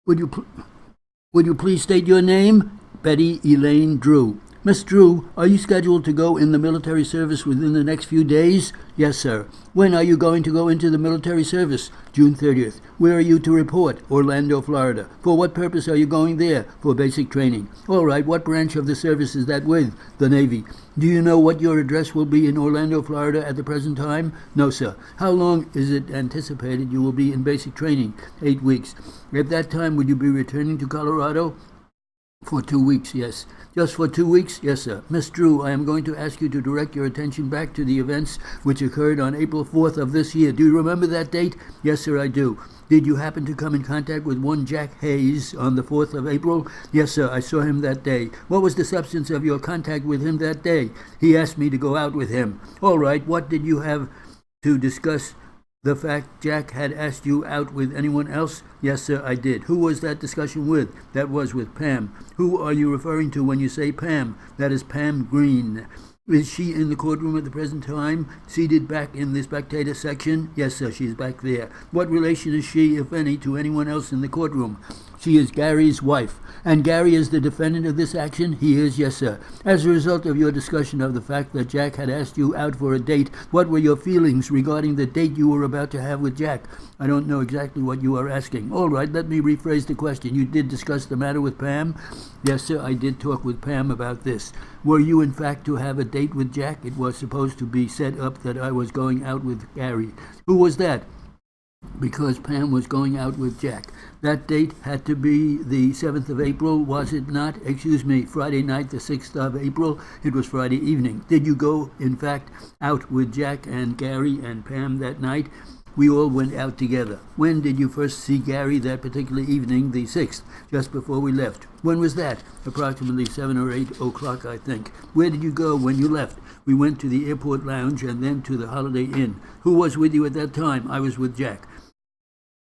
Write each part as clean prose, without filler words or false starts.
Would you, would you please state your name? Betty Elaine Drew. Miss Drew, are you scheduled to go in the military service within the next few days? Yes, sir. When are you going to go into the military service? June 30th. Where are you to report? Orlando, Florida. For what purpose are you going there? For basic training. All right, what branch of the service is that with? The Navy. Do you know what your address will be in Orlando, Florida at the present time? No, sir. How long is it anticipated you will be in basic training? 8 weeks. At that time, would you be returning to Colorado? For 2 weeks, yes. Just for 2 weeks? Yes, sir. Miss Drew, I am going to ask you to direct your attention back to the events which occurred on April 4th of this year. Do you remember that date? Yes, sir, I do. Did you happen to come in contact with one Jack Hayes on the 4th of April? Yes, sir, I saw him that day. What was the substance of your contact with him that day? He asked me to go out with him. All right, what did you have to discuss? The fact Jack had asked you out with anyone else? Yes, sir, I did. Who was that discussion with? That was with Pam. Who are you referring to when you say Pam? That is Pam Green. Is she in the courtroom at the present time, seated back in the spectator section? Yes, sir, she's back there. What relation is she, if any, to anyone else in the courtroom? She is Gary's wife. And Gary is the defendant of this action? He is, yes, sir. As a result of your discussion of the fact that Jack had asked you out for a date, what were your feelings regarding the date you were about to have with Jack? I don't know exactly what you are asking. All right, let me rephrase the question. You did discuss the matter with Pam? Yes, sir, I did talk with Pam about this. Were you, in fact, to have a date with Jack? It was supposed to be set up that I was going out with Gary. Who was that? Because Pam was going out with Jack. That date had to be the 7th of April, was it not? Excuse me, Friday night, the 6th of April. It was Friday evening. Did you go, in fact, out with Jack and Gary and Pam that night? We all went out together. When did you first see Gary that particular evening, the 6th, just before we left? When was that? Approximately 7 or 8 o'clock, I think. Where did you go when you left? We went to the airport lounge and then to the Holiday Inn. Who was with you at that time? I was with Jack.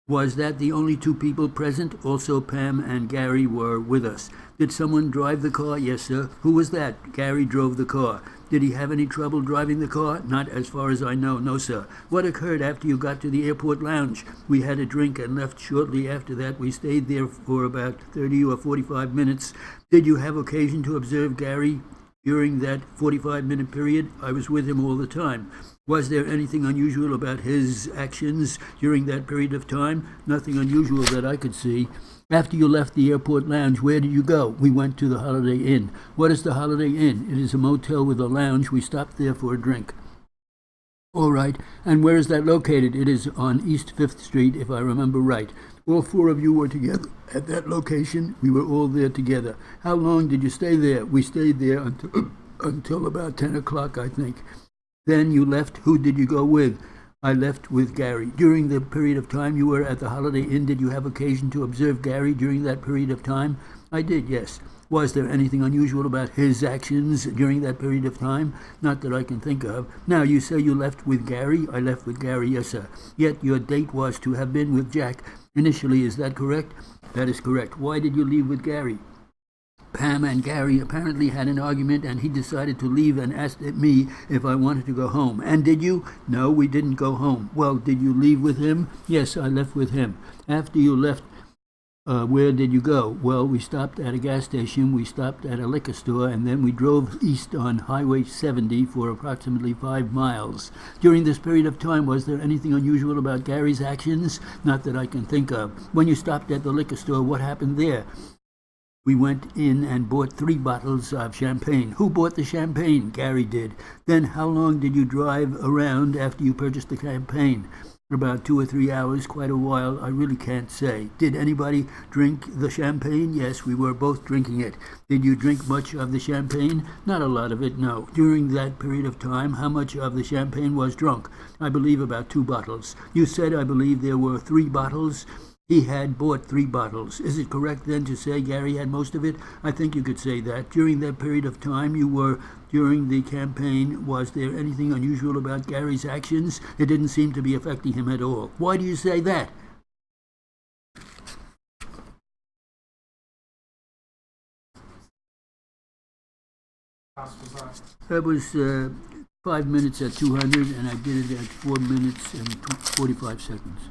Was that the only two people present? Also, Pam and Gary were with us. Did someone drive the car? Yes, sir. Who was that? Gary drove the car. Did he have any trouble driving the car? Not as far as I know, no, sir. What occurred after you got to the airport lounge? We had a drink and left shortly after that. We stayed there for about 30 or 45 minutes. Did you have occasion to observe Gary during that 45-minute period? I was with him all the time. Was there anything unusual about his actions during that period of time? Nothing unusual that I could see. After you left the airport lounge, where did you go? We went to the Holiday Inn. What is the Holiday Inn? It is a motel with a lounge. We stopped there for a drink. All right. And where is that located? It is on East 5th Street, if I remember right. All four of you were together at that location. We were all there together. How long did you stay there? We stayed there until about 10 o'clock, I think. Then you left. Who did you go with? I left with Gary. During the period of time you were at the Holiday Inn, did you have occasion to observe Gary during that period of time? I did, yes. Was there anything unusual about his actions during that period of time? Not that I can think of. Now, you say you left with Gary? I left with Gary, yes, sir. Yet your date was to have been with Jack initially, is that correct? That is correct. Why did you leave with Gary? Pam and Gary apparently had an argument and he decided to leave and asked me if I wanted to go home. And did you? No, we didn't go home. Well, did you leave with him? Yes, I left with him. After you left, where did you go? Well, we stopped at a gas station, we stopped at a liquor store, and then we drove east on Highway 70 for approximately 5 miles. During this period of time, was there anything unusual about Gary's actions? Not that I can think of. When you stopped at the liquor store, what happened there? We went in and bought 3 bottles of champagne. Who bought the champagne? Gary did. Then how long did you drive around after you purchased the champagne? About 2 or 3 hours, quite a while. I really can't say. Did anybody drink the champagne? Yes, we were both drinking it. Did you drink much of the champagne? Not a lot of it, no. During that period of time, how much of the champagne was drunk? I believe about 2 bottles. You said, I believe, there were 3 bottles. He had bought 3 bottles. Is it correct then to say Gary had most of it? I think you could say that. During that period of time you were during the campaign, was there anything unusual about Gary's actions? It didn't seem to be affecting him at all. Why do you say that? That was 5 minutes at 200, and I did it at 4 minutes and 45 seconds.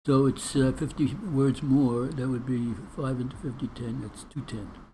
So it's 50 words more. That would be 5 into 50, 10. That's 210.